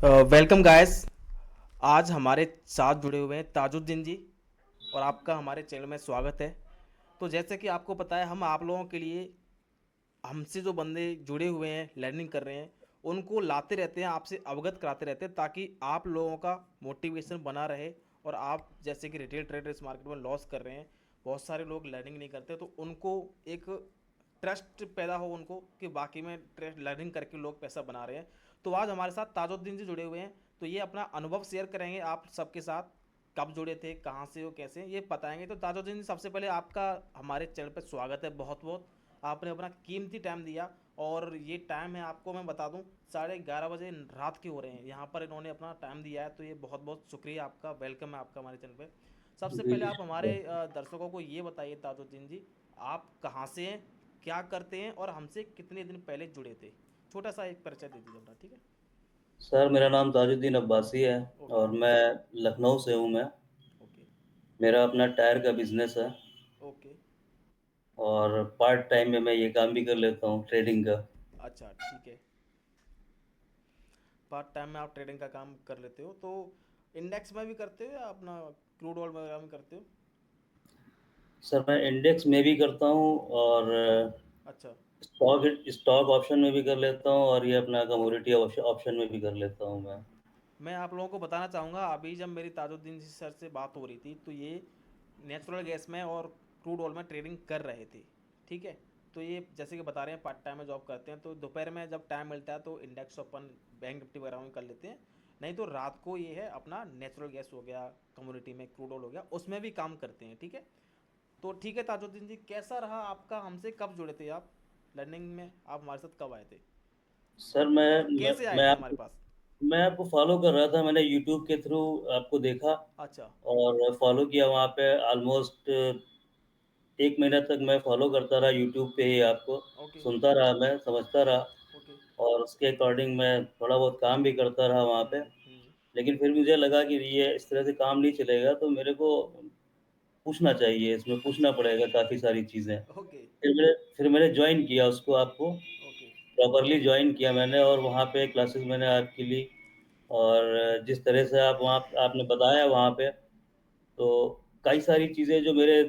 Welcome guys. आज हमारे साथ जुड़े हुए हैं ताजुद्दीन जी और आपका हमारे चैनल में स्वागत है। तो जैसे कि आपको पता है, हम आप लोगों के लिए हमसे जो बंदे जुड़े हुए हैं, लर्निंग कर रहे हैं, उनको लाते रहते हैं, आपसे अवगत कराते रहते हैं, ताकि आप लोगों का मोटिवेशन बना रहे। और आप जैसे कि रिटेल ट्रेडर इस मार्केट में लॉस कर रहे हैं, बहुत सारे लोग लर्निंग नहीं करते, तो उनको एक ट्रस्ट पैदा हो उनको कि बाकी में ट्रस्ट लर्निंग करके लोग पैसा बना रहे हैं। तो आज हमारे साथ ताजुद्दीन जी जुड़े हुए हैं, तो ये अपना अनुभव शेयर करेंगे आप सबके साथ। कब जुड़े थे, कहाँ से हो, कैसे, ये बताएंगे। तो ताजुद्दीन जी, सबसे पहले आपका हमारे चैनल पर स्वागत है। बहुत बहुत आपने अपना कीमती टाइम दिया। और ये टाइम है, आपको मैं बता दूं, 11:30 बजे रात के हो रहे हैं, यहाँ पर इन्होंने अपना टाइम दिया है। तो ये बहुत बहुत शुक्रिया आपका, वेलकम है आपका हमारे चैनल पे। सबसे जी, पहले जी, आप हमारे शुक्रिया। दर्शकों को ये बताइए ताजुद्दीन जी, आप कहाँ से हैं, क्या करते हैं और हमसे कितने दिन पहले जुड़े थे। छोटा सा एक परिचय दे दीजिए अपना, ठीक है। सर, मेरा नाम ताजुद्दीन अब्बासी है ओके। और मैं लखनऊ से हूँ मैं। ओके। मेरा अपना टायर का बिज़नेस है ओके। और पार्ट टाइम में मैं ये काम भी कर लेता हूँ ट्रेडिंग का। अच्छा, ठीक है। पार्ट टाइम में आप ट्रेडिंग का काम कर लेते हो, तो इंडेक्स में भी करते हो या अपना क्रूड ऑयल वगैरह में करते हो। सर, मैं इंडेक्स में भी करता हूँ और अच्छा। स्टॉक स्टॉक ऑप्शन में भी कर लेता हूँ और ये अपना कमोडिटी ऑप्शन में भी कर लेता हूँ मैं। मैं आप लोगों को बताना चाहूँगा, अभी जब मेरी ताजुद्दीन जी सर से बात हो रही थी, तो ये नेचुरल गैस में और क्रूड ऑयल में ट्रेडिंग कर रहे थे, ठीक है। तो ये जैसे कि बता रहे हैं पार्ट टाइम में जॉब करते हैं, तो दोपहर में जब टाइम मिलता है तो इंडेक्स अपन बैंक निफ्टी वगैरह में कर लेते हैं। नहीं तो रात को ये है अपना नेचुरल गैस हो गया, कम्युनिटी में क्रूड ऑयल हो गया, उसमें भी काम करते हैं, ठीक है। तो ठीक है ताजुद्दीन जी, कैसा रहा आपका, हमसे कब जुड़े थे आप, लर्निंग में आप हमारे साथ कब आए थे सर, और कैसे आए थे हमारे पास। मैं आपको फॉलो कर रहा था। मैंने यूट्यूब के थ्रू आपको देखा अच्छा। और फॉलो किया वहाँ पे। ऑलमोस्ट 1 महीना तक मैं फॉलो करता रहा यूट्यूब पे ही आपको। ओके। सुनता रहा, मैं समझता रहा ओके। और उसके अकॉर्डिंग मैं थोड़ा बहुत काम भी करता रहा वहाँ पे। लेकिन फिर मुझे लगा कि ये इस तरह से काम नहीं चलेगा, तो मेरे को पूछना चाहिए, इसमें पूछना पड़ेगा काफ़ी सारी चीज़ें। ओके। फिर मैंने जॉइन किया उसको, आपको ओके। प्रॉपर्ली जॉइन किया मैंने और वहाँ पे क्लासेस मैंने आपकी ली। और जिस तरह से आप वहाँ आपने बताया वहाँ पे, तो कई सारी चीज़ें जो मेरे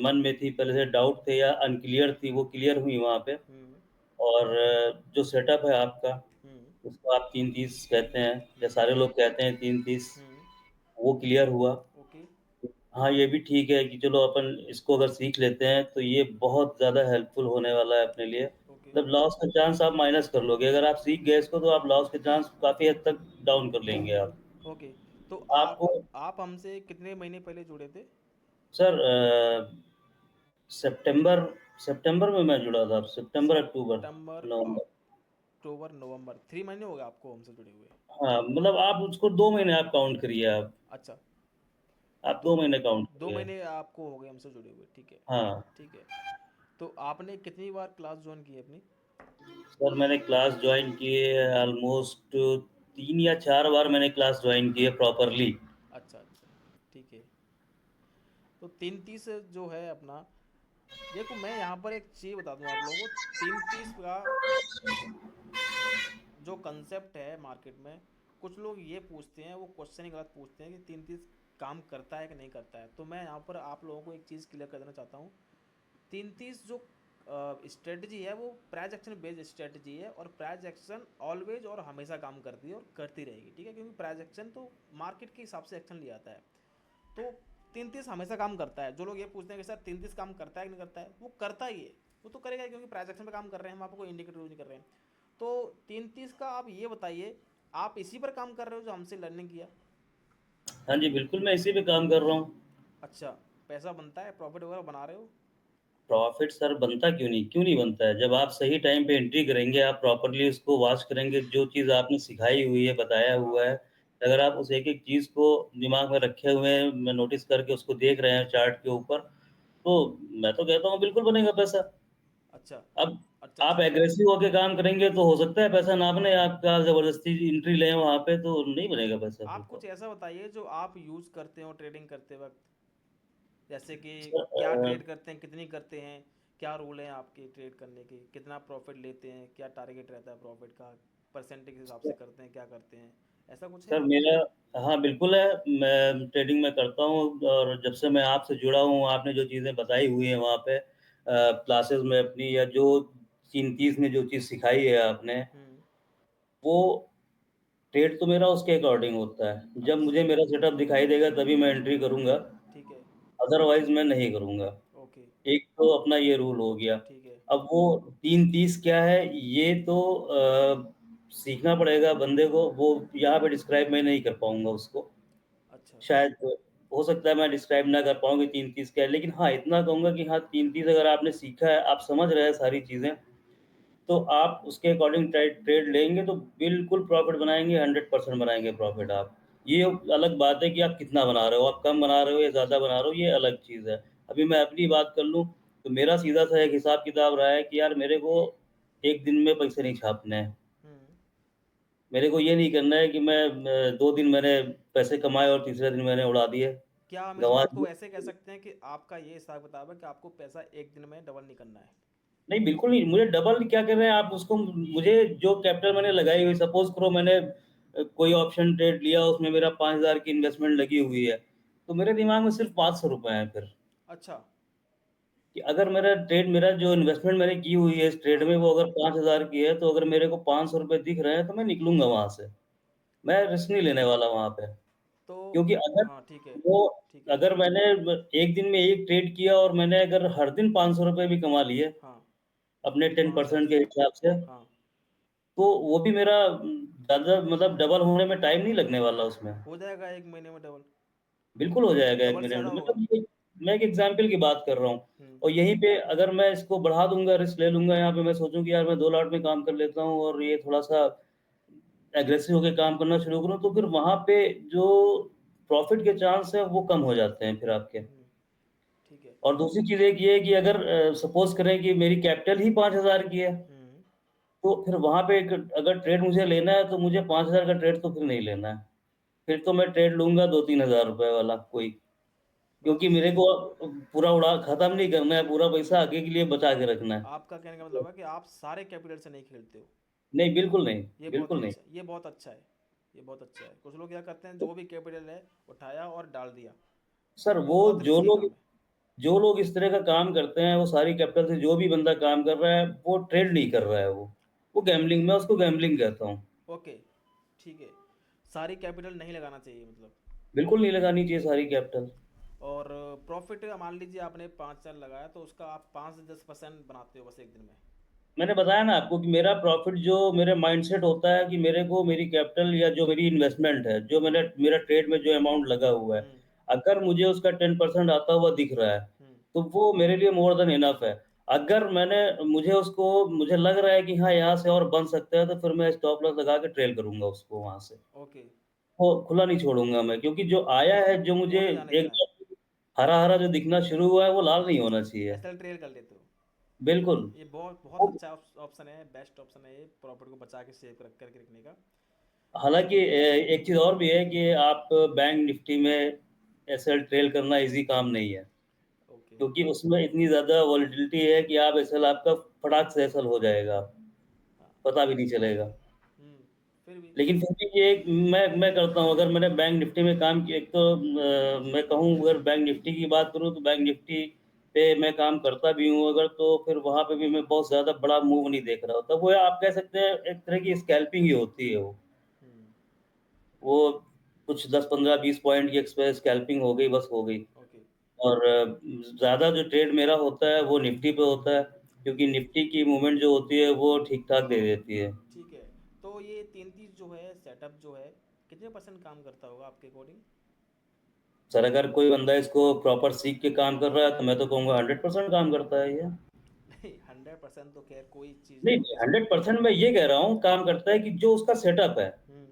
मन में थी, पहले से डाउट थे या अनक्लियर थी, वो क्लियर हुई वहाँ पे। हम्म। और जो सेटअप है आपका, हम्म। उसको आप 3-30 कहते हैं या हम्म। सारे लोग कहते हैं 3-30, हम्म। वो क्लियर हुआ। ओके। हाँ, ये भी ठीक है कि चलो अपन इसको अगर सीख लेते हैं तो ये बहुत ज़्यादा हेल्पफुल होने वाला है अपने लिए। ओके। मतलब लॉस का चांस आप माइनस कर लोगे, अगर आप सीख गए इसको तो आप लॉस के चांस काफ़ी हद तक डाउन कर लेंगे आप। ओके। तो आपको आप हमसे कितने महीने पहले जुड़े थे। सर, सितंबर सितंबर में मैं जुड़ा था, सितंबर, अक्टूबर, सितंबर, नवंबर। अक्टूबर, नवंबर, 3 महीने हो गए आपको हमसे जुड़े हुए। हाँ, मतलब आप उसको 2 महीने आप काउंट करिए। अच्छा। आप तो 2 महीने काउंट दो करिए। महीने आपको हो गए हमसे जुड़े हुए, ठीक है। हाँ। ठीक है। तो आपने कितनी बार क्लास ज्वाइन की है अपनी। सर, मैंने क्लास ज्वाइन की है ऑलमोस्ट 3 या 4 बार मैंने क्लास ज्वाइन की है प्रॉपरली। अच्छा अच्छा, ठीक है। तो 330 जो है अपना, देखो मैं यहाँ पर एक चीज़ बता दूँ आप लोगों को। 330 का जो कंसेप्ट है मार्केट में, कुछ लोग ये पूछते हैं, वो क्वेश्चन ही गलत पूछते हैं कि 330 काम करता है कि नहीं करता है। तो मैं यहाँ पर आप लोगों को एक चीज़ क्लियर कर देना चाहता हूँ। 330 जो स्ट्रेटजी है, वो प्राइज एक्शन बेस्ड स्ट्रेटजी है, और प्राइज एक्शन ऑलवेज और हमेशा काम करती है और करती रहेगी, ठीक है। क्योंकि प्राइज एक्शन तो मार्केट के हिसाब से एक्शन लिया जाता है। तो 330 हमेशा काम करता है। जो लोग ये पूछते हैं कि सर 330 काम करता है कि नहीं करता है, वो करता ही है। वो तो करेगा ही, क्योंकि प्राइज एक्शन पे काम कर रहे हैं हम, आपको कोई इंडिकेटर यूज नहीं कर रहे हैं। तो 330 का आप ये बताइए, आप इसी पर काम कर रहे हो जो हमसे लर्निंग किया। हाँ जी, बिल्कुल मैं इसी पे काम कर रहा हूँ। अच्छा। पैसा बनता है, प्रॉफिट वगैरह बना रहे हो। प्रॉफ़िट सर बनता क्यों नहीं बनता है? जब आप सही टाइम पे एंट्री करेंगे, आप प्रॉपर्ली उसको वॉच करेंगे, जो चीज़ आपने सिखाई हुई है, बताया हुआ हाँ। है, अगर आप उस एक-एक चीज़ को दिमाग में रखे हुए हैं, मैं नोटिस करके उसको देख रहे हैं चार्ट के ऊपर, तो मैं तो कहता हूँ बिल्कुल बनेगा पैसा। अच्छा। अब अच्छा आप अच्छा। एग्रेसिव होके काम करेंगे तो हो सकता है पैसा ना बने, आपका ज़बरदस्ती एंट्री लें वहाँ पे तो नहीं बनेगा पैसा फिर आप तो। कुछ ऐसा बताइए जो आप यूज़ करते हो ट्रेडिंग करते वक्त। जैसे कि सर, क्या ट्रेड करते हैं, कितनी करते हैं, क्या रूल हैं आपके ट्रेड करने के, कितना प्रॉफिट लेते हैं, क्या टारगेट रहता है प्रॉफिट का, परसेंटेज के हिसाब से करते हैं, क्या करते हैं, ऐसा कुछ है सर आपके? मेरा हाँ, बिल्कुल है। मैं ट्रेडिंग में करता हूँ और जब से मैं आपसे जुड़ा हूँ, आपने जो चीज़ें बताई हुई हैं वहाँ पे क्लासेस में अपनी या जो 3-30 में जो चीज़ सिखाई है आपने, हुँ, वो ट्रेड तो मेरा उसके अकॉर्डिंग होता है। जब अच्छा, मुझे मेरा सेटअप दिखाई देगा तभी मैं एंट्री करूँगा, ठीक है, अदरवाइज़ मैं नहीं करूँगा। ओके, एक तो अपना ये रूल हो गया। ठीक है, अब वो 3-30 क्या है, ये तो सीखना पड़ेगा बंदे को, वो यहाँ पे डिस्क्राइब मैं नहीं कर पाऊँगा उसको। अच्छा, शायद हो सकता है मैं डिस्क्राइब ना कर पाऊँ कि 3-30 क्या है, लेकिन हाँ, इतना कहूँगा कि हाँ, 3-30 अगर आपने सीखा है, आप समझ रहे हैं सारी चीज़ें, तो आप उसके अकॉर्डिंग ट्रेड ट्रेड लेंगे तो बिल्कुल प्रॉफ़िट बनाएँगे, 100% बनाएँगे प्रॉफ़िट आप। ये अलग बात है कि आप कितना बना रहे हो, आप कम बना रहे हो या ज़्यादा बना रहे हो, ये अलग चीज़ है। अभी मैं अपनी बात कर लूँ, तो मेरा सीधा-सा एक हिसाब-किताब रहा है कि यार मेरे को 1 दिन में पैसे नहीं छापने हैं। हुँ। मेरे को ये नहीं करना है कि मैं 2 दिन मैंने पैसे कमाए और तीसरे दिन मैंने उड़ा दिए, क्या हम इस गँवा बात को दिए। ऐसे कह सकते हैं कि आपका ये हिसाब-किताब है कि आपको पैसा 1 दिन में डबल नहीं करना है? नहीं, बिल्कुल नहीं, मुझे डबल क्या कर रहे हैं आप उसको मुझे जो कैपिटल मैंने लगाई हुई सपोज़ करो मैंने कोई ऑप्शन ट्रेड लिया उसमें मेरा 5,000 की इन्वेस्टमेंट लगी हुई है, तो मेरे दिमाग में सिर्फ़ ₹500 हैं फिर, अच्छा, कि अगर मेरा जो इन्वेस्टमेंट मैंने की हुई है इस ट्रेड हाँ, में वो अगर 5,000 की है, तो अगर मेरे को ₹500 दिख रहे हैं तो मैं निकलूँगा वहाँ से। मैं रिस्क नहीं लेने वाला वहाँ पे, तो क्योंकि हाँ, ठीक है, वो ठीक है, अगर मैंने 1 दिन में 1 ट्रेड किया और मैंने अगर हर दिन ₹500 भी कमा लिए, हाँ, अपने 5 10% के हिसाब से हाँ, तो वो भी मेरा ज़्यादा मतलब डबल होने में टाइम नहीं लगने वाला उसमें। हो जाएगा 1 महीने में डबल, बिल्कुल हो जाएगा 1 डबल से मिनट ज़्यादा में होगा। मतलब ये मैं एक एग्ज़ाम्पल की बात कर रहा हूँ हुँ, और यहीं पे अगर मैं इसको बढ़ा दूँगा, रिस्क ले लूँगा यहाँ पे मैं सोचूँ कि यार मैं 2 लाख में काम कर लेता हूँ और ये थोड़ा-सा एग्रेसिव होके काम करना शुरू करूँ, तो फिर वहाँ पे जो प्रॉफ़िट के चांस हैं वो कम हो जाते हैं फिर आपके। हुँ, ठीक है। और दूसरी चीज़ एक ये है कि अगर सपोज़ करें कि मेरी कैपिटल ही 5,000 की है, हुँ, तो फिर वहाँ पे एक अगर ट्रेड मुझे लेना है तो मुझे 5,000 का ट्रेड तो फिर नहीं लेना है। फिर तो मैं ट्रेड लूँगा 2-3 हज़ार रुपए वाला कोई, क्योंकि बस मेरे को पूरा उड़ा खत्म नहीं करना है, पूरा पैसा आगे के लिए बचा के रखना है। आपका कहने का मतलब है कि आप सारे कैपिटल से नहीं खेलते हो। नहीं, बिल्कुल नहीं, ये बहुत बिल्कुल नहीं। अच्छा ये बहुत अच्छा है। ये बहुत अच्छा है। कुछ लोग क्या करते हैं जो भी कैपिटल है उठाया और डाल दिया। सर वो बहुत रिस्की काम है। जो लोग इस तरह का काम करते हैं, वो सारी कैपिटल से जो भी बंदा काम कर रहा है, वो ट्रेड नहीं कर रहा है वो। वो गैम्बलिंग मैं उसको गैम्बलिंग कहता हूँ। ओके, ठीक है। सारी कैपिटल नहीं लगाना चाहिए मतलब। बिल्कुल नहीं लगानी चाहिए सारी कैपिटल। और प्रॉफिट मान लीजिए आपने 5 साल लगाया तो उसका आप 5 से 10% बनाते हो बस 1 दिन में। मैंने बताया ना आपको कि मेरा प्रॉफ़िट जो मेरे माइंडसेट होता है कि मेरे को मेरी कैपिटल या जो मेरी इन्वेस्टमेंट है, जो मेरा ट्रेड में जो अमाउंट लगा हुआ है, हुँ, अगर मुझे उसका 10% आता हुआ दिख रहा है, हुँ, तो वो मेरे लिए मोर देन इनफ है। अगर मुझे लग रहा है कि हाँ, यहाँ से और बन सकता है, तो फिर मैं स्टॉप लॉस लगा के ट्रेल करूँगा उसको वहाँ से। ओके। वो खुला नहीं छोड़ूँगा मैं क्योंकि जो आया है, जो मुझे वो नहीं जाने देना है। एक हरा-हरा जो दिखना शुरू हुआ है, वो लाल नहीं होना चाहिए। एसएल ट्रेल कर लेते हो। बिल्कुल। ये बहुत बहुत वो अच्छा ऑप्शन है, बेस्ट ऑप्शन है ये प्रॉफिट को बचा के सेव कर करके रखने का। हालाँकि एक चीज़ और भी है कि आप बैंक निफ्टी में एसएल ट्रेल करना ईज़ी काम नहीं है, ओके, क्योंकि उसमें इतनी ज़्यादा वोलेटिलिटी है कि आप एसएल आपका फटाक से एसएल हो जाएगा, हाँ, पता भी नहीं चलेगा। हुँ, फिर भी लेकिन फिर भी ये एक मैं करता हूँ, अगर मैंने बैंक निफ्टी में काम किया एक तो मैं कहूँ अगर बैंक निफ्टी की बात करूँ तो बैंक निफ्टी पे मैं काम करता भी हूँ अगर तो फिर वहाँ पे भी मैं बहुत ज़्यादा बड़ा मूव नहीं देख रहा होता। वो आप कह सकते हैं एक तरह की स्कैल्पिंग ही होती है वो। हुँ, वो कुछ 10, 15, 20 पॉइंट की एक्सप्रेस स्कैल्पिंग हो गई, बस हो गई। ओके, और ज़्यादा जो ट्रेड मेरा होता है वो निफ्टी पे होता है, क्योंकि निफ्टी की मूवमेंट जो होती है वो ठीक-ठाक दे देती है। ठीक है। तो ये 33 जो है सेटअप जो है कितने परसेंट काम करता होगा आपके अकॉर्डिंग? सर अगर कोई बंदा इसको प्रॉपर सीख के काम कर रहा है तो मैं तो कहूँगा 100% काम करता है ये। नहीं 100% तो खैर कोई चीज़ नहीं नहीं, होती नहीं इसमें। 100% मैं ये कह रहा हूँ काम करता है कि जो उसका सेटअप है, हुँ,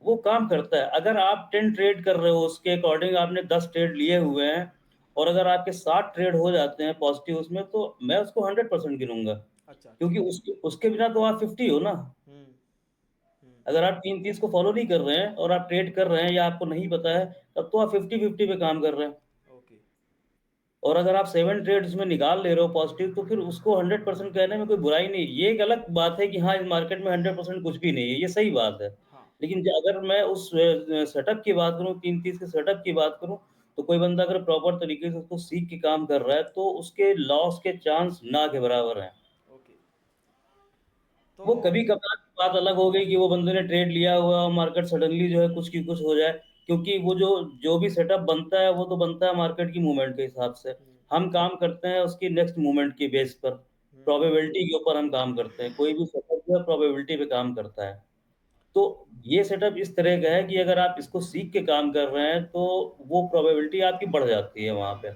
वो काम करता है। अगर आप 10 ट्रेड कर रहे हो उसके अकॉर्डिंग आपने 10 ट्रेड लिए हुए हैं और अगर आपके 7 ट्रेड हो जाते हैं पॉज़िटिव उसमें तो मैं उसको 100% गिनूँगा। अच्छा क्योंकि ठीक है। उसके उसके बिना तो आप 50 हो ना। हुँ, हुँ, अगर आप 3 चीज़ को फ़ॉलो नहीं कर रहे हैं और आप ट्रेड कर रहे हैं या आपको नहीं पता है, तब तो आप 50-50 पे काम कर रहे हैं। ओके, और अगर आप 7 ट्रेड्स में निकाल ले रहे हो पॉज़िटिव तो फिर उसको 100% कहने में कोई बुराई नहीं है। ये एक अलग बात है कि हाँ, इस मार्केट में 100% कुछ भी नहीं है, ये सही बात है। हाँ, लेकिन ज अगर मैं उस सेटअप की बात करूँ, 3-30 के सेटअप की बात करूँ, तो कोई बंदा अगर प्रॉपर तरीके से उसको सीख के काम कर रहा है, तो उसके लॉस के चांस ना के बराबर हैं। ओके। तो वो कभी-कभार की बात अलग हो गई कि वो बंदे ने ट्रेड लिया हुआ और मार्केट सडनली जो है कुछ की कुछ हो जाए, क्योंकि वो जो जो भी सेटअप बनता है, वो तो बनता है मार्केट की मूवमेंट के हिसाब से। हुँ, हम काम करते हैं उसकी नेक्स्ट मूवमेंट की बेस पर, हुँ। प्रोबेबिलिटी के ऊपर हम काम करते हैं। कोई भी सेटअप जो है प्रोबेबिलिटी पे काम करता है। तो ये सेटअप इस तरह का है कि अगर आप इसको सीख के काम कर रहे हैं, तो वो प्रोबेबिलिटी आपकी बढ़ जाती है वहाँ पे।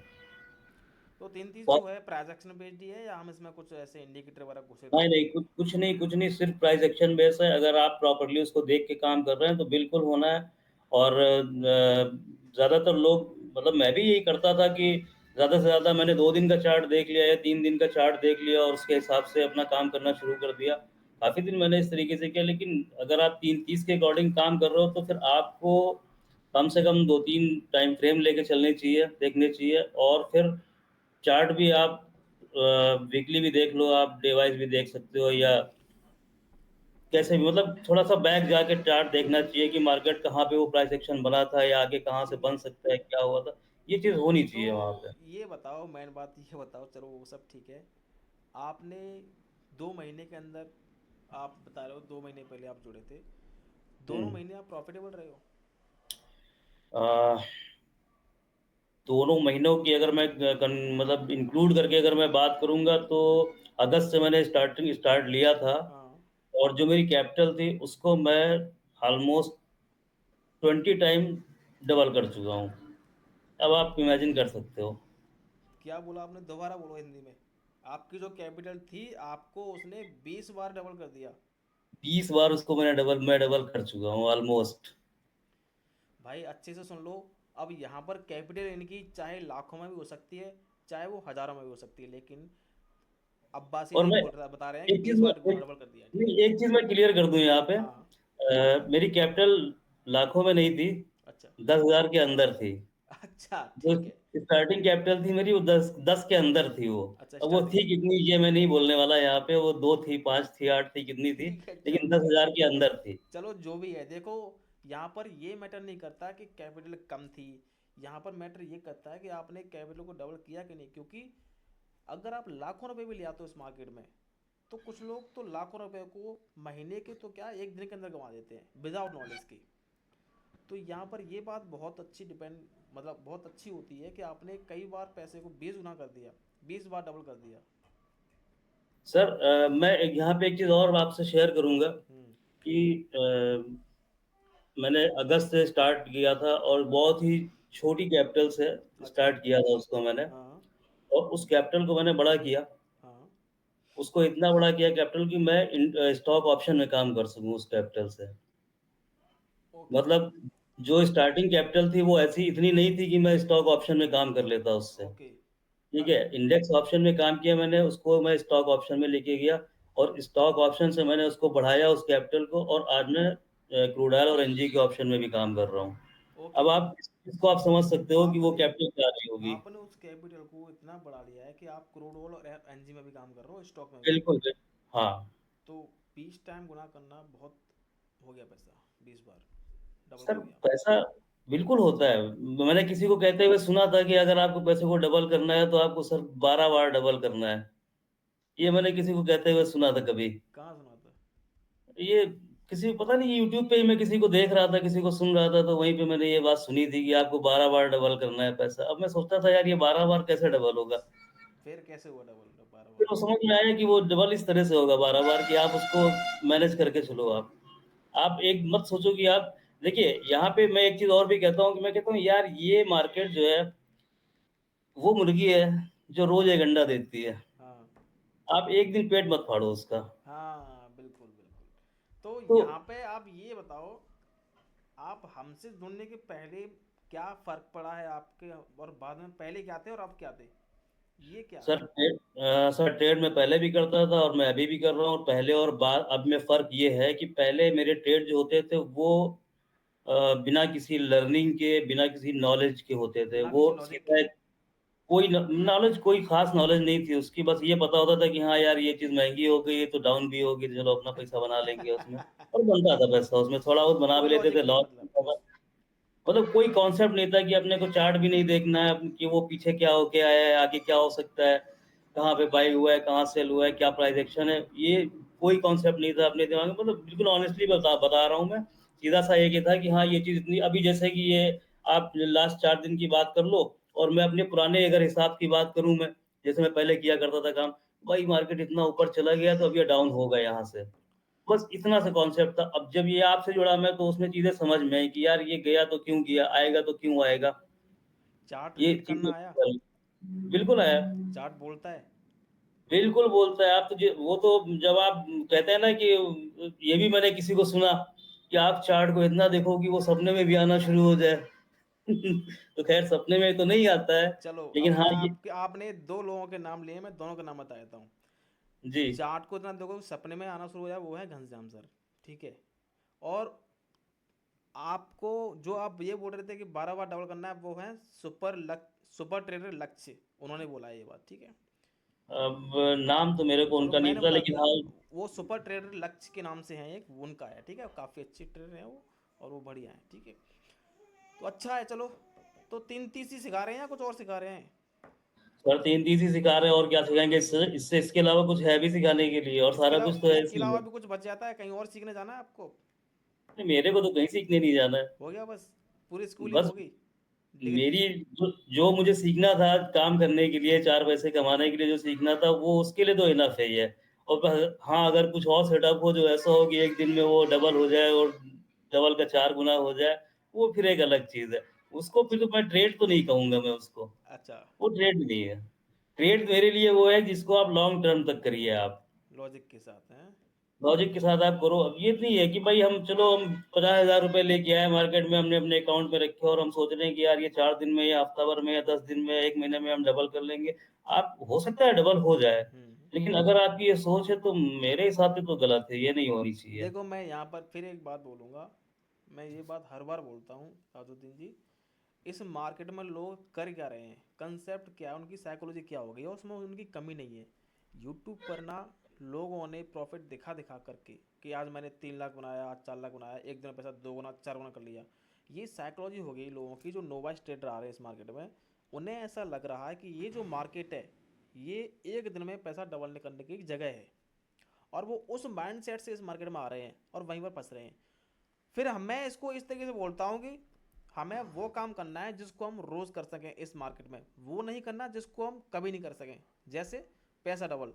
तो 3-30 बहुत जो है ट्रांज़ैक्शन बेस्ड ही है या हम इसमें कुछ ऐसे इंडिकेटर वगैरह घुसे नहीं, देते नहीं, हैं? कुछ नहीं, सिर्फ़ प्राइस एक्शन बेस है। अगर आप प्रॉपर्ली उसको देख के काम कर रहे हैं, तो बिल्कुल होना है। और ज़्यादातर लोग, मतलब मैं भी यही करता था कि ज़्यादा से ज़्यादा मैंने 2 दिन का चार्ट देख लिया या 3 दिन का चार्ट देख लिया और उसके हिसाब से अपना काम करना शुरू कर दिया। काफ़ी दिन मैंने इस तरीके से किया, लेकिन अगर आप 3-30 के अकॉर्डिंग काम कर रहे हो, तो फिर आपको कम से कम 2-3 टाइम फ्रेम लेके चलने चाहिए, देखने चाहिए, और फिर चार्ट भी आप वीकली भी देख लो, आप डे वाइज़ भी देख सकते हो, या कैसे भी, मतलब थोड़ा-सा बैक जाके चार्ट देखना चाहिए कि मार्केट कहाँ पे वो प्राइस एक्शन बना था या आगे कहाँ से ठीक बन है। सकता है, क्या हुआ था। ये चीज़ होनी तो चाहिए वहाँ पे। ये बताओ, मेन बात ये बताओ, चलो वो सब ठीक है। आपने 2 महीने के अंदर, आप बता रहे हो 2 महीने पहले आप जुड़े थे, हुँ। दोनों महीने आप प्रॉफिटेबल रहे हो? अ, दोनों महीनों की अगर मैं मतलब इंक्लूड करके अगर मैं बात करूँगा, तो अगस्त से मैंने स्टार्ट लिया था, हाँ। और जो मेरी कैपिटल थी उसको मैं ऑलमोस्ट 20 टाइम डबल कर चुका हूँ। अब आप इमेजिन कर सकते हो। क्या बोला आपने? दोबारा बोलो हिंदी में। आपकी जो कैपिटल थी, आपको उसने 20 बार डबल कर दिया। 20 बार उसको मैं डबल कर चुका हूँ ऑलमोस्ट। भाई अच्छे से सुन लो। अब यहाँ पर कैपिटल इनकी चाहे लाखों में भी हो सकती है, चाहे वो हज़ारों में भी हो सकती है, लेकिन अब्बासी और जी मैं बोल रहा बता रहे हैं कि एक 20 चीज़ मैं बार एक डबल कर दिया, ठीक नहीं, है। एक चीज़ मैं क्लियर कर दूँ यहाँ पे। हाँ। मेरी कैपिटल लाखों में नहीं थी, अच्छा। 10,000 के अंदर थी। अच्छा जो ठीक है। स्टार्टिंग कैपिटल थी मेरी, वो 10 के अंदर थी वो। अच्छा, अब वो स्टार्टिंग। थी कितनी ये मैं नहीं बोलने वाला यहाँ पे, वो 2 थी, 5 थी, 8 थी, कितनी थी, ठीक है, लेकिन चलो। 10,000 के अंदर थी। चलो जो भी है, देखो, यहाँ पर ये मैटर नहीं करता कि कैपिटल कम थी। यहाँ पर मैटर ये करता है कि आपने कैपिटल को डबल किया कि नहीं, क्योंकि अगर आप लाखों रुपए भी ले आते हो इस मार्केट में, तो कुछ लोग तो लाखों रुपए को महीने के तो क्या, एक दिन के अंदर कमा देते हैं विदाउट नॉलेज की। तो यहाँ पर ये बात बहुत अच्छी डिपेंड, मतलब बहुत अच्छी होती है कि आपने कई बार पैसे को 20 गुना कर दिया, 20 बार डबल कर दिया। सर, मैं यहाँ पे एक चीज़ और आपसे शेयर करूँगा हम्म। कि मैंने अगस्त से स्टार्ट किया था और बहुत ही छोटी कैपिटल से अच्छा। स्टार्ट किया था उसको मैंने, हाँ। और उस कैपिटल को मैंने बड़ा किया। हाँ। उसको इतना बड़ा किया कैपिटल कि मैं स्टॉक ऑप्शन में काम कर सकूँ उस कैपिटल से। ओके। मतलब जो स्टार्टिंग कैपिटल थी वो ऐसी इतनी नहीं थी कि मैं स्टॉक ऑप्शन में काम कर लेता उससे। ओके। ठीक है, इंडेक्स ऑप्शन में काम किया मैंने, उसको मैं स्टॉक ऑप्शन में लेके गया, और स्टॉक ऑप्शन से मैंने उसको बढ़ाया उस कैपिटल को, और आज मैं क्रूड ऑयल और एनजी के ऑप्शन में भी काम कर रहा हूँ। ओके। अब आप इसको आप समझ सकते हो कि वो आपने कैपिटल क्या रही होगी। आपने उस कैपिटल को इतना बढ़ा लिया है कि आप क्रूड ऑयल और एनजी में भी काम कर रहे हो, स्टॉक में भी। बिल्कुल, हाँ। तो 20 टाइम गुना करना बहुत हो गया पैसा, 20 बार डबल सर, कर दिया। पैसा बिल्कुल होता है। मैंने किसी को कहते हुए सुना था कि अगर आपको पैसे को डबल करना है, तो आपको सर 12 बार डबल करना है। ये मैंने किसी को कहते हुए सुना था कभी। कहाँ सुना था? ये किसी पता नहीं, यूट्यूब पे ही मैं किसी को देख रहा था, किसी को सुन रहा था, तो वहीं पे मैंने ये बात सुनी थी कि आपको 12 बार डबल करना है पैसा। अब मैं सोचता था यार, ये 12 बार कैसे डबल होगा? फिर कैसे हुआ डबल 12 फिर बार? वो समझ में आया कि वो डबल इस तरह से होगा 12 बार, कि आप उसको मैनेज करके चलो आप। आप एक मत सोचो कि आप देखिए, यहाँ पे मैं एक चीज़ और भी कहता हूँ कि मैं कहता हूँ यार, ये मार्केट जो है, वो मुर्गी है जो रोज़ एक अंडा देती है। हाँ। आप एक दिन पेट मत फाड़ो उसका। हाँ, बिल्कुल बिल्कुल। तो तो यहाँ पे आप ये बताओ, आप हमसे जुड़ने के पहले क्या फ़र्क पड़ा है आपके, और बाद में पहले क्या थे और अब क्या थे, ये क्या है? सर, ट्रेड मैं पहले भी करता था और मैं अभी भी कर रहा हूँ, और पहले और बाद अब में फ़र्क ये है कि पहले मेरे ट्रेड जो होते थे वो बिना किसी लर्निंग के, बिना किसी नॉलेज के होते थे। बिना वो किसी लॉजिक सीधा के? एक कोई न नॉलेज, कोई ख़ास नॉलेज नहीं थी उसकी, बस ये पता होता था कि हाँ यार, ये चीज़ महँगी हो गई है तो डाउन भी होगी, तो चलो अपना पैसा बना लेंगे उसमें। और बनता था पैसा उसमें, थोड़ा बहुत बना भी कोई लेते थे, लॉजिक नहीं लॉस मतलब। होता था। मतलब कोई कॉन्सेप्ट नहीं था कि अपने को चार्ट भी नहीं देखना है कि वो पीछे क्या हो के आया है, आगे क्या हो सकता है, कहाँ पे बाय हुआ है, कहाँ सेल हुआ है, क्या प्राइस एक्शन है, ये कोई कॉन्सेप्ट नहीं था अपने दिमाग में। मतलब बिल्कुल ऑनेस्टली बता बता रहा हूँ मैं, सीधा सा एक ही था कि हाँ ये चीज़ इतनी, अभी जैसे कि ये आप लास्ट 4 दिन की बात कर लो और मैं अपने पुराने अगर हिसाब की बात करूँ मैं, जैसे मैं पहले किया करता था काम, भाई मार्केट इतना ऊपर चला गया तो अब ये डाउन होगा यहाँ से। बस इतना सा कॉन्सेप्ट था। अब जब ये आपसे जुड़ा मैं तो उसमें चीज़ें समझ में आई कि यार ये गया तो क्यों गया, आएगा तो क्यों आएगा, चार्ट ये रीड चीज़ें करना आया? बिल्कुल आया। चार्ट बोलता है? बिल्कुल बोलता है। आप तो वो तो जब आप कहते हैं ना कि ये भी मैंने किसी को सुना कि आप चार्ट को इतना देखो कि वो सपने में भी आना शुरू हो जाए। तो खैर सपने में तो नहीं आता है, चलो, अब लेकिन हाँ मैं ये आपके आपने दो लोगों के नाम लिए, मैं दोनों के नाम बता देता हूँ। जी। चार्ट को इतना देखो सपने में आना शुरू हो जाए, वो है घनश्याम सर। ठीक है। और आपको जो आप ये बोल रहे थे कि 12 बार डबल करना है, वो है सुपर ट्रेडर लक्ष्य, उन्होंने बोला है ये बात। ठीक है। अब नाम तो मेरे को चलो उनका नहीं मैंने पता, बता लेकिन दिया। हाँ वो सुपर ट्रेडर लक्ष्य के नाम से हैं, एक उनका है। ठीक है, काफ़ी अच्छी ट्रेडर है वो, और वो बढ़िया है। ठीक है। तो अच्छा है, चलो। तो तीन तीस ही सिखा रहे हैं या कुछ और सिखा रहे हैं? सर 3 तीस ही सिखा रहे हैं और क्या सिखाएंगे इससे, इसके अलावा कुछ है भी सिखाने के लिए, और सारा कुछ तो है इसके इसी अलावा में। भी कुछ बच जाता है? कहीं और सीखने जाना है आपको? नहीं, मेरे को तो कहीं सीखने नहीं जाना है। हो गया बस, पूरी स्कूलिंग बस होगी। लेकिन मेरी जो मुझे सीखना था काम करने के लिए, 4 पैसे कमाने के लिए जो सीखना था, वो उसके लिए तो इनफ है ही है। और हाँ, अगर कुछ और सेटअप हो जो ऐसा हो कि एक दिन में वो डबल हो जाए और डबल का 4 गुना हो जाए, वो फिर एक अलग चीज़ है। उसको फिर अच्छा। तो मैं ट्रेड तो नहीं कहूँगा मैं उसको, अच्छा। वो ट्रेड नहीं है। ट्रेड मेरे लिए वो है जिसको आप लॉन्ग टर्म तक करिए आप। लॉजिक के साथ हैं। लॉजिक के साथ आप करो। अब ये नहीं है कि भाई हम चलो हम 50,000 रुपए लेके आए मार्केट में, हमने अपने अकाउंट में रखे और हम सोच रहे हैं कि यार ये 4 दिन में या हफ्ता भर में या 10 दिन में, 1 महीने में हम डबल कर लेंगे। आप हो सकता है डबल हो जाए, हम्म। लेकिन अगर आपकी ये सोच है तो मेरे हिसाब से तो गलत है, ये नहीं होनी चाहिए। देखो, मैं यहाँ पर फिर एक बात बोलूँगा। मैं ये बात हर बार बोलता हूँ ताजुद्दीन जी, इस मार्केट में लोग कर क्या रहे हैं, कंसेप्ट क्या है, उनकी साइकोलॉजी क्या हो गई है, उसमें उनकी कमी नहीं है। यूट्यूब पर ना लोगों ने प्रॉफिट दिखा दिखा करके कि आज मैंने 3 लाख बनाया, आज 4 लाख बनाया, एक दिन में पैसा 2 गुना 4 गुना कर लिया। ये साइकोलॉजी हो गई लोगों की, जो नोवाइस ट्रेडर आ रहे हैं इस मार्केट में। उन्हें ऐसा लग रहा है कि ये जो मार्केट है, ये एक दिन में पैसा डबल करने की एक जगह है। और वो उस माइंड सेट से इस मार्केट में आ रहे हैं और वहीं पर फंस रहे हैं। फिर मैं इसको इस तरीके से बोलता हूँ कि हमें वो काम करना है जिसको हम रोज़ कर सकें इस मार्केट में, वो नहीं करना जिसको हम कभी नहीं कर सकें। जैसे पैसा डबल।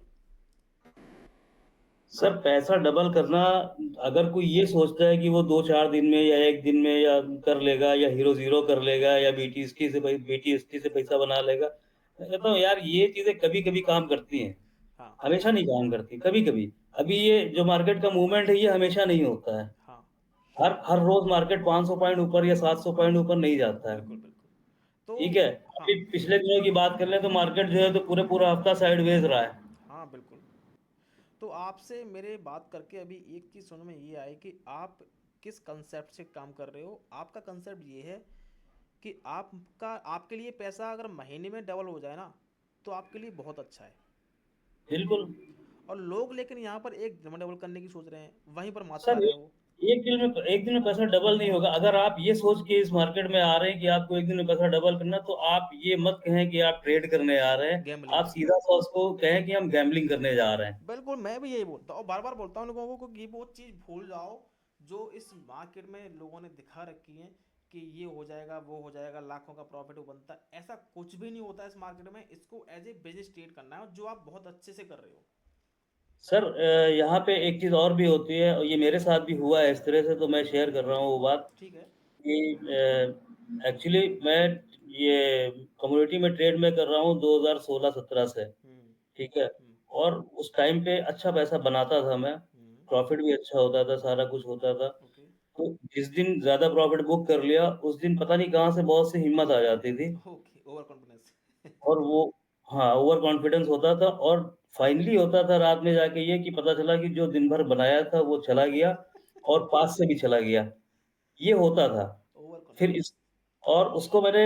सर पैसा डबल करना, अगर कोई ये सोचता है कि वो 2 4 दिन में या एक दिन में या कर लेगा, या हीरो जीरो कर लेगा, या बीटीएसटी से पैसा बना लेगा, मैं कहता हूँ यार ये चीजें कभी कभी काम करती हैं, हाँ। हमेशा नहीं काम करती, कभी कभी। अभी ये जो मार्केट का मूवमेंट है ये हमेशा नहीं होता है। हाँ। हर हर रोज मार्केट 500 पॉइंट ऊपर या 700 पॉइंट ऊपर नहीं जाता है। बिल्कुल बिल्कुल। तो ठीक है। हाँ। अभी पिछले दिनों की बात कर ले तो मार्केट जो है तो पूरे पूरा हफ्ता साइडवेज रहा है। हाँ बिल्कुल। तो आपसे मेरे बात करके अभी एक चीज़ समझ में ये आई कि आप किस कंसेप्ट से काम कर रहे हो। आपका कंसेप्ट ये है कि आपका आपके लिए पैसा अगर महीने में डबल हो जाए ना, तो आपके लिए बहुत अच्छा है। बिल्कुल। और लोग लेकिन यहाँ पर एक दिन में डबल करने की सोच रहे हैं, वहीं पर मात खा सर रहे हैं वो। एक दिन में पैसा डबल नहीं होगा। अगर आप ये सोच के इस मार्केट में आ रहे हैं कि आपको एक दिन में पैसा डबल करना, तो आप ये मत कहें कि आप ट्रेड करने आ रहे हैं। गैम्बलिंग। आप सीधा सा उसको कहें कि हम गैम्बलिंग करने जा रहे हैं। बिल्कुल, मैं भी यही बोलता हूँ, बार बार बोलता हूँ लोगों को कि वो चीज़ भूल जाओ जो इस मार्केट में लोगों ने दिखा रखी है कि ये हो जाएगा, वो हो जाएगा, लाखों का प्रॉफिट वो बनता है। ऐसा कुछ भी नहीं होता है इस मार्केट में। इसको एज ए बिजनेस ट्रीट करना है, जो आप बहुत अच्छे से कर रहे हो। सर यहाँ पे एक चीज़ और भी होती है, और ये मेरे साथ भी हुआ है इस तरह से, तो मैं शेयर कर रहा हूँ वो बात ठीक है। कि एक्चुअली मैं ये कम्युनिटी में ट्रेड में कर रहा हूँ 2016-17 से। हम्म। ठीक है। हम्म। और उस टाइम पे अच्छा पैसा बनाता था मैं, हम्म। प्रॉफिट भी अच्छा होता था, सारा कुछ होता था। ओके। तो जिस दिन ज़्यादा प्रॉफिट बुक कर लिया, उस दिन पता नहीं कहाँ से बहुत सी हिम्मत आ जाती थी। Okay, over confidence. और वो हाँ, ओवर कॉन्फिडेंस होता था, और फाइनली होता था रात में जाके ये कि पता चला कि जो दिन भर बनाया था वो चला गया और पास से भी चला गया। ये होता था। ओवर फिर कॉन्फिडेंस। और उसको मैंने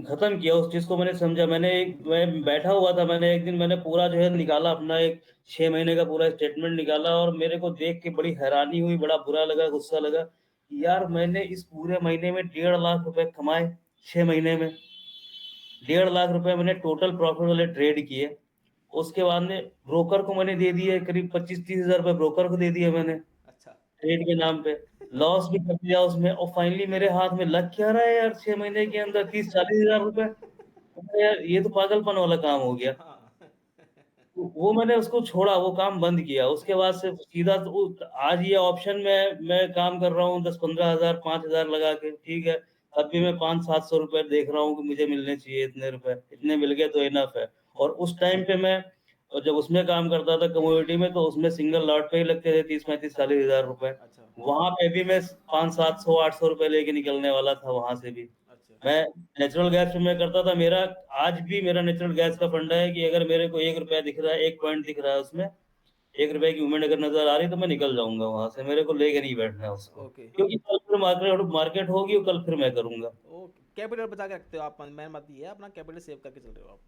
खत्म किया, उस चीज़ को मैंने समझा। मैं बैठा हुआ था, मैंने एक दिन मैंने पूरा जो है निकाला अपना एक 6 महीने का पूरा स्टेटमेंट निकाला, और मेरे को देख के बड़ी हैरानी हुई, बड़ा बुरा लगा, गुस्सा लगा कि यार मैंने इस पूरे महीने में 1.5 लाख रुपए कमाए, 6 महीने में। 1.5 लाख रुपए मैंने टोटल प्रॉफिट वाले ट्रेड किए। उसके बाद में ब्रोकर को मैंने दे दिए, करीब 25-30 हज़ार रुपए ब्रोकर को दे दिए मैंने। अच्छा। ट्रेड के नाम पे, लॉस भी कर दिया उसमें, और फाइनली मेरे हाथ में लग क्या रहा है यार 6 महीने के अंदर 30-40 हज़ार रुपए। अरे यार ये तो पागलपन वाला काम हो गया। हाँ। वो मैंने उसको छोड़ा, वो काम बंद किया। उसके बाद से सीधा तो आज ये ऑप्शन में मैं काम कर रहा हूँ 10-15 हज़ार 5,000 लगा के, ठीक है। तब भी मैं 500-700 रुपए देख रहा हूँ कि मुझे मिलने चाहिए इतने रुपए, इतने मिल गए तो इनफ है। और उस टाइम पे मैं जब उसमें काम करता था कमोडिटी में, तो उसमें सिंगल लॉट पे ही लगते थे 30-35-40 हज़ार रुपए। अच्छा। वहाँ पे भी मैं 500-700-800 रुपए लेके निकलने वाला था वहाँ से भी। अच्छा। मैं नेचुरल गैस पे मैं करता था। मेरा आज भी मेरा नेचुरल गैस का फंडा है कि अगर मेरे को 1 रुपया दिख रहा है, 1 पॉइंट दिख रहा है उसमें, 1 रुपए की मूवमेंट अगर नज़र आ रही है तो मैं निकल जाऊँगा वहाँ से, मेरे को लेके नहीं बैठना है उसको। ओके। क्योंकि कल फिर मार्केट मार्केट होगी और कल फिर मैं करूँगा। ओके, कैपिटल बचा के रखते हो आप, मेन बात ये है अपना कैपिटल सेव करके चल रहे हो आप।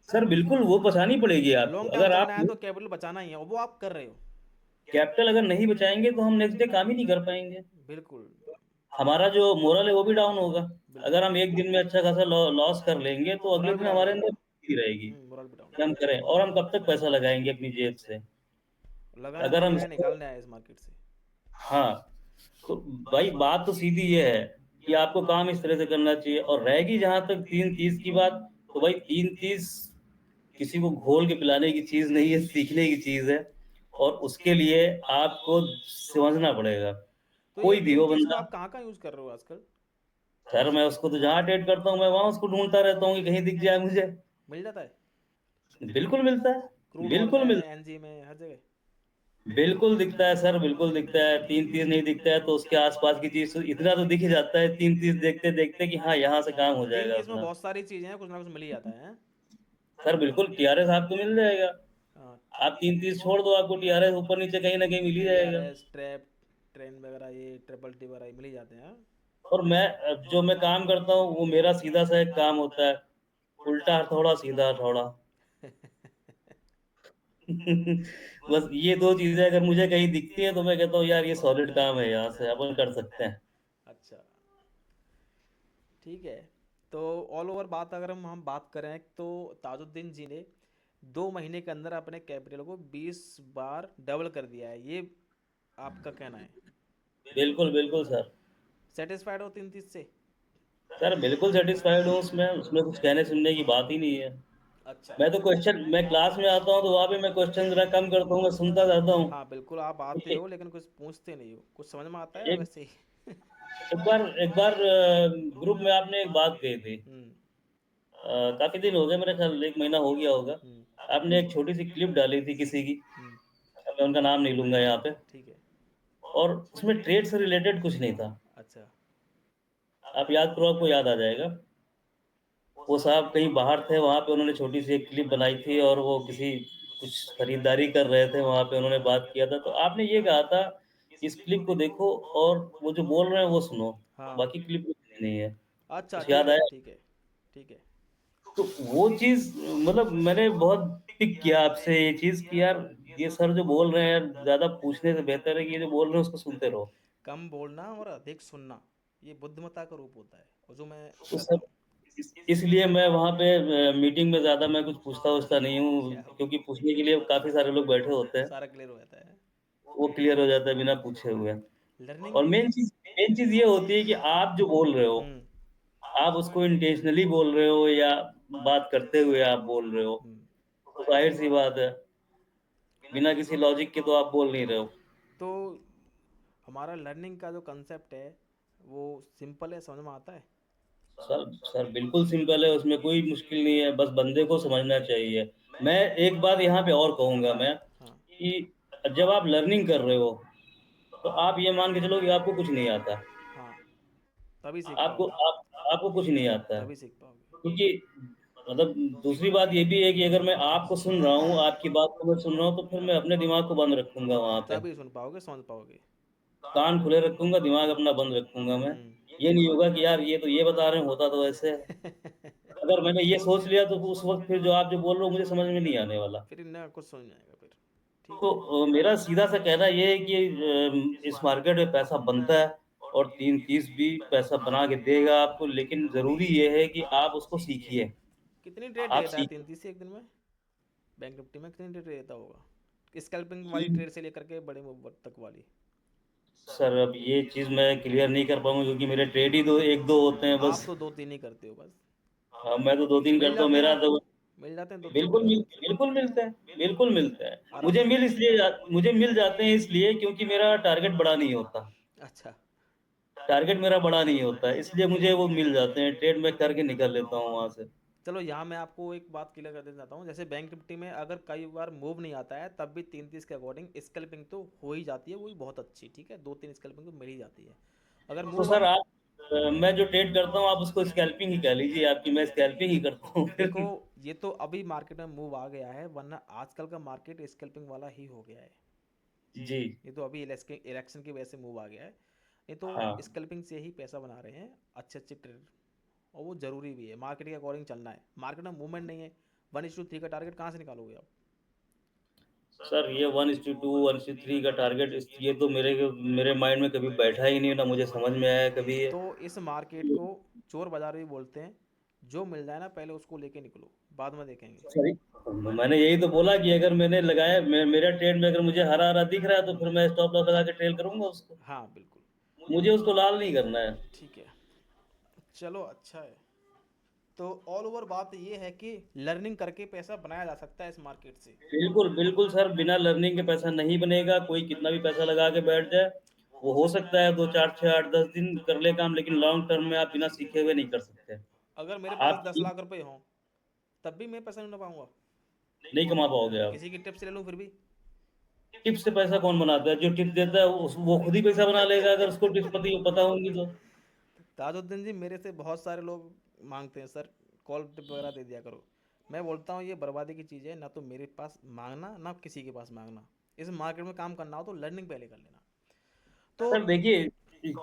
सर बिल्कुल वो बचानी पड़ेगी आपको। लॉन्ग टर्म अगर चलना आप है तो कैपिटल बचाना ही है, और वो आप कर रहे हो। कैपिटल अगर नहीं बचाएँगे तो हम नेक्स्ट डे काम ही नहीं कर पाएँगे। बिल्कुल। हमारा जो मोरल है वो भी डाउन होगा। बिल्कुल। अगर हम एक दिन में अच्छा खासा लॉस कर लेंगे तो अगले मोरल भी दिन डाउन हमारे होगा। अंदर ही रहेगी मोरल भी डाउन कि हम करें, और हम कब तक पैसा लगाएँगे अपनी जेब से। होगा। लगाना अगर थोड़ी हम है, इसको निकालना है इस मार्केट से। हाँ, तो भाई बात तो सीधी ये है कि आपको काम इस तरह से करना चाहिए। और रहेगी जहाँ तक 3-30 की बात, तो भाई 3-30 किसी को घोल के पिलाने की चीज़ नहीं है, सीखने की चीज़ है, और उसके लिए आपको समझना पड़ेगा। तो ये कोई भी तीन हो तीस को बंदा। आप कहाँ कहाँ यूज़ कर रहे हो आजकल? सर मैं उसको तो जहाँ ट्रेड करता हूँ मैं वहाँ उसको ढूँढता रहता हूँ कि कहीं दिख जाए मुझे। मिल जाता है? बिल्कुल मिलता है, क्रूड ऑयल बिल्कुल में, मिलता एनजी में, हर जगह? है। बिल्कुल दिखता है सर, बिल्कुल दिखता है। 3-30 नहीं दिखता है तो उसके आस-पास की चीज़ इतना तो दिख ही जाता है 3-30 देखते-देखते कि हाँ, यहाँ से काम हो तीन जाएगा तीस में अपना। बहुत सारी चीज़ें हैं, कुछ ना कुछ मिल ही जाता है, हैं? सर बिल्कुल टीआरएस आपको मिल जाएगा। हाँ। आप 3-30 छोड़ दो, आपको टीआरएस ऊपर-नीचे कहीं न कहीं मिल ही टी आर जाएगा। एस ट्रैप, ट्रेन वगैरह, ये ट्रिपल टी वगैरह, ये मिल ही जाते हैं, हाँ? और मैं जो मैं काम करता हूँ वो मेरा सीधा-सा एक काम होता है, उल्टा हथौड़ा, सीधा हथौड़ा। बस ये 2 चीज़ें अगर मुझे कहीं दिखती हैं तो मैं कहता हूँ यार ये सॉलिड काम है, यहाँ से अपन कर सकते हैं। अच्छा। ठीक है। तो ऑल ओवर बात अगर हम बात करें तो ताजुद्दीन जी ने 2 महीने के अंदर अपने कैपिटल को 20 बार डबल कर दिया है, ये आपका कहना है? बिल्कुल, बिल्कुल सर। सेटिस्फाइड हो 3-30 से? सर बिल्कुल सैटिस्फाइड हूँ उसमें, उसमें कुछ कहने सुनने की बात ही नहीं है। अच्छा। मैं क्लास में आता हूँ तो वहाँ पे मैं क्वेश्चन ज़रा कम करता हूँ, मैं सुनता रहता हूँ। हाँ बिल्कुल, आप आते देखिए, हो लेकिन कुछ पूछते नहीं हो, कुछ समझ में आता है या एक वैसे ही? एक बार ग्रुप में आपने एक बात कही थी। हम्म। काफ़ी दिन हो गए, मेरे ख्याल 1 महीना हो गया होगा। हम्म। आपने एक छोटी-सी क्लिप डाली थी किसी की, हम्म। मैं उनका नाम नहीं लूँगा यहाँ पे, ठीक है। और उसमें ट्रेड से रिलेटेड कुछ नहीं था। अच्छा। आप याद करो, आपको याद आ जाएगा। वो साहब कहीं बाहर थे, वहाँ पे उन्होंने छोटी-सी एक क्लिप बनाई थी और वो किसी कुछ खरीदारी कर रहे थे, वहाँ पे उन्होंने बात किया था। तो आपने ये कहा था, इस क्लिप को देखो और वो जो बोल रहे हैं वो सुनो, हाँ। बाकी क्लिप कुछ नहीं है। अच्छा, कुछ ठीक याद है, आया? ठीक है। ठीक है। तो वो चीज़ मतलब मैंने बहुत पिक किया आपसे ये चीज़ कि यार ये सर जो बोल रहे हैं यार, ज़्यादा पूछने से बेहतर है कि ये जो बोल रहे हैं उसको सुनते रहो। कम बोलना और अधिक सुनना, ये बुद्धिमत्ता का रूप होता है, और जो मैं तो करता सर हूँ। इसलिए मैं वहाँ पे मीटिंग में ज़्यादा मैं कुछ पूछता-वूछता नहीं हूँ, क्या क्योंकि पूछने के लिए काफ़ी सारे लोग बैठे होते हैं। सारा क्लियर हो जाता है। वो क्लियर हो जाता है बिना पूछे हुए। लर्निंग और की। मेन चीज़ ये होती है कि आप जो बोल रहे हो, हम्म। आप उसको इंटेंशनली बोल रहे हो या बात करते हुए आप बोल रहे हो, हम्म। तो ज़ाहिर-सी बात है, बिना किसी लॉजिक के तो आप बोल नहीं रहे हो। तो हमारा लर्निंग का जो कंसेप्ट है वो सिंपल है, समझ में आता है? सर बिल्कुल सिंपल है, उसमें कोई मुश्किल नहीं है, बस बंदे को समझना चाहिए। मैं एक बात यहाँ पे और कहूँगा हाँ। मैं, हाँ। कि जब आप लर्निंग कर रहे हो, तो आप ये मान के चलो कि आपको कुछ नहीं आता। हाँ, तभी सीख आपको पाओगे। आप आपको कुछ नहीं आता है। तभी सीख पाओगे। क्योंकि मतलब दूसरी बात ये भी है कि अगर मैं आपको सुन रहा हूँ, आपकी बात को मैं सुन रहा हूँ, तो फिर मैं अपने दिमाग को बंद रखूँगा वहाँ पे। तभी सुन पाओगे, समझ पाओगे। कान खुले रखूँगा, दिमाग अपना बंद रखूँगा मैं। हम्म। ये नहीं होगा कि यार ये तो ये बता रहे हैं, होता तो ऐसे है। अगर मैंने ये सोच लिया तो उस वक़्त फिर जो आप जो बोल रहे हो मुझे समझ में नहीं आने वाला। फिर इन्हें कुछ समझ में आएगा फिर। ठीक तो है। मेरा सीधा-सा कहना ये है कि इस मार्केट में पैसा बनता है और 3-30 भी पैसा बना के देगा आपको, लेकिन ज़रूरी ये है कि आप उसको सीखिए। कितनी ट्रेड आप लेता है सीख 33 एक दिन में? बैंक निफ्टी में कितनी ट्रेड लेता होगा, स्कैल्पिंग वाली कि ट्रेड से लेकर के बड़े मूवर तक वाली? सर अब ये चीज़ मैं क्लियर नहीं कर पाऊँगा क्योंकि मेरे ट्रेड ही दो 1-2 होते हैं आप बस। तो दो तीन ही करते हो बस। हाँ, मैं तो 2-3 मिल करता हूँ, जाते हैं मेरा तो आपको? मिल जाते हैं दो तीन? बिल्कुल मिलते हैं, बिल्कुल मिलते हैं। आराम से? मुझे मिल जाते हैं इसलिए क्योंकि मेरा टारगेट बड़ा नहीं होता। अच्छा। टारगेट मेरा बड़ा नहीं होता है, इसलिए मुझे वो मिल जाते हैं, ट्रेड मैं करके निकल लेता हूँ वहाँ से। चलो यहाँ मैं आपको एक बात क्लियर कर देना चाहता हूँ, जैसे बैंक निफ्टी में अगर कई बार मूव नहीं आता है तब भी 33 के अकॉर्डिंग स्कैल्पिंग तो हो ही जाती है, वो भी बहुत अच्छी। ठीक है, दो तीन स्कैल्पिंग तो मिल ही जाती है अगर तो मूव सर हम। आप मैं जो ट्रेड करता हूँ आप उसको स्कैल्पिंग ही कह लीजिए आपकी मैं स्कैल्पिंग ही करता हूँ देखो, फिर। ये तो अभी मार्केट में मूव आ गया है, वरना आजकल का मार्केट स्कैल्पिंग वाला ही हो गया है। जी। ये तो अभी इलेक्शन की वजह से मूव आ गया है। ये तो हाँ। स्कैल्पिंग से ही पैसा बना रहे हैं अच्छे अच्छे ट्रेडर। और वो ज़रूरी भी है, मार्केट के अकॉर्डिंग चलना है, मार्केट में मूवमेंट नहीं है। 1:3 का टारगेट कहाँ से निकालोगे आप? सर ये 1:2 1:3 का टारगेट ये तो मेरे माइंड में कभी बैठा ही नहीं, ना मुझे समझ में आया कभी ये। तो इस मार्केट को चोर बाजार भी बोलते हैं। जो मिल जाए ना पहले उसको लेके निकलो, बाद में देखेंगे। सही मैंने यही तो बोला कि अगर मैंने लगाया मेरा ट्रेड में अगर मुझे हरा हरा दिख रहा है तो फिर मैं स्टॉप लॉस लगा के ट्रेल करूंगा उसको। हाँ बिल्कुल। मुझे उसको लाल नहीं करना है। ठीक है। चलो अच्छा है। तो ऑल ओवर बात ये है कि लर्निंग करके पैसा बनाया जा सकता है इस मार्केट से। बिल्कुल बिल्कुल सर, बिना लर्निंग के पैसा नहीं बनेगा। कोई कितना भी पैसा लगा के बैठ जाए, वो हो सकता है 2 4 6 8 10 दिन कर ले काम, लेकिन लॉन्ग टर्म में आप बिना सीखे हुए नहीं कर सकते। अगर मेरे पास आप 10 लाख रुपए हों तब भी मैं पैसा नहीं बना पाऊंगा? नहीं कमा पाओगे आप। किसी की टिप से ले लूँ फिर भी? टिप्स से पैसा कौन बनाता है? जो टिप्स देता है वो खुद ही पैसा बना लेगा अगर उसको टिप्स पता होंगी तो। ताजुद्दीन जी, मेरे से बहुत सारे लोग मांगते हैं सर, कॉल टिप वगैरह दे दिया करो। मैं बोलता हूँ ये बर्बादी की चीज़ है, ना तो मेरे पास मांगना ना किसी के पास मांगना। इस मार्केट में काम करना हो तो लर्निंग पहले कर लेना। तो सर देखिए,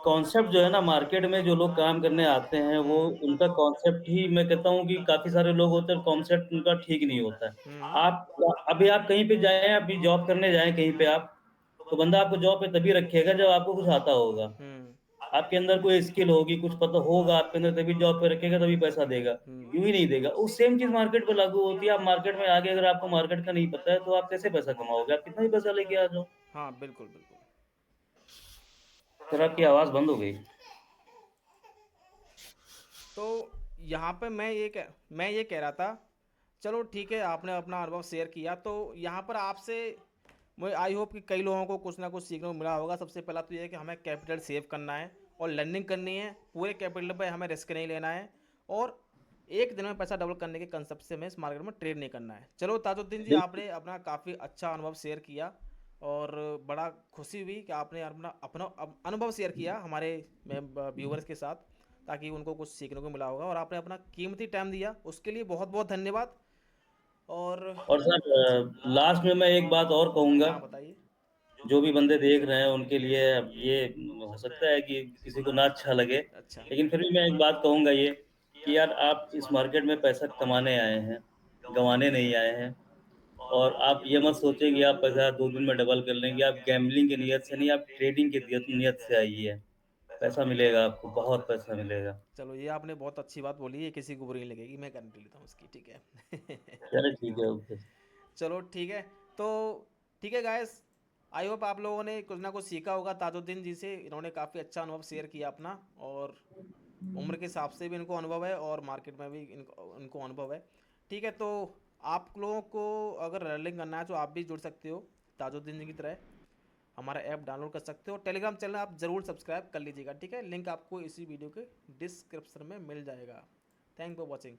कॉन्सेप्ट जो है ना मार्केट में जो लोग काम करने आते हैं वो उनका कॉन्सेप्ट ही मैं कहता हूँ कि काफ़ी सारे लोग होते हैं कॉन्सेप्ट उनका ठीक नहीं होता है। हम्म। आप कहीं पे जाएँ, अभी जॉब करने जाएँ कहीं पे आप, तो बंदा आपको जॉब पे तभी रखेगा जब आपको कुछ आता होगा। हम्म। आपके अंदर कोई स्किल होगी, कुछ पता होगा आपके अंदर, तभी जॉब पे रखेगा, तभी पैसा देगा। हम्म। यूँ ही नहीं देगा। वो सेम चीज़ मार्केट पे लागू होती है। आप मार्केट में आगे अगर आपको मार्केट का नहीं पता है, तो आप कैसे पैसा कमाओगे? आप कितना भी पैसा लेके आ जाओ। हाँ बिल्कुल बिल्कुल। सर आपकी आवाज़ बंद हो गई। तो यहाँ पे मैं ये कह रहा था, चलो ठीक है, आपने अपना अनुभव शेयर किया, तो यहाँ पर आपसे मुझे आई होप कि कई लोगों को कुछ ना कुछ सीखने को मिला होगा। सबसे पहला तो ये है कि हमें कैपिटल सेव करना है और लर्निंग करनी है। पूरे कैपिटल पे हमें रिस्क नहीं लेना है, और एक दिन में पैसा डबल करने के कंसेप्ट से हमें इस मार्केट में ट्रेड नहीं करना है। चलो ताजुद्दीन जी, आपने अपना काफ़ी अच्छा अनुभव शेयर किया, और बड़ा खुशी हुई कि आपने अपना अपना अनुभव शेयर किया हमारे व्यूवर्स के साथ, ताकि उनको कुछ सीखने को मिला होगा। और आपने अपना कीमती टाइम दिया, उसके लिए बहुत बहुत धन्यवाद। और और सर लास्ट में मैं एक बात और कहूँगा, हाँ बताइए। जो भी बंदे देख रहे हैं उनके लिए। अब ये हो सकता है कि किसी को ना अच्छा लगे, अच्छा। लेकिन फिर भी मैं एक बात कहूँगा ये कि यार आप इस मार्केट में पैसा कमाने आए हैं, गँवाने नहीं आए हैं। और आप ये मत सोचें कि आप पैसा 2 दिन में डबल कर लेंगे। आप गैम्बलिंग की नीयत से नहीं, आप ट्रेडिंग की नियत से आइए। पैसा मिलेगा आपको, बहुत पैसा मिलेगा। चलो ये आपने बहुत अच्छी बात बोली है, किसी को बुरी नहीं लगेगी, मैं गारंटी लेता हूँ उसकी। ठीक है। चलो ठीक है, ओके। चलो ठीक है। तो ठीक है गाइस, आई होप आप लोगों ने कुछ ना कुछ सीखा होगा ताजुद्दीन जी से। इन्होंने काफ़ी अच्छा अनुभव शेयर किया अपना, और उम्र के हिसाब से भी इनको अनुभव है, और मार्केट में भी इनको अनुभव है। ठीक है, तो आप लोगों को अगर रनिंग करना है तो आप भी जुड़ सकते हो ताजुद्दीन जी की तरह। हमारा ऐप डाउनलोड कर सकते हो, टेलीग्राम चैनल आप ज़रूर सब्सक्राइब कर लीजिएगा। ठीक है, लिंक आपको इसी वीडियो के डिस्क्रिप्शन में मिल जाएगा। Thank for watching.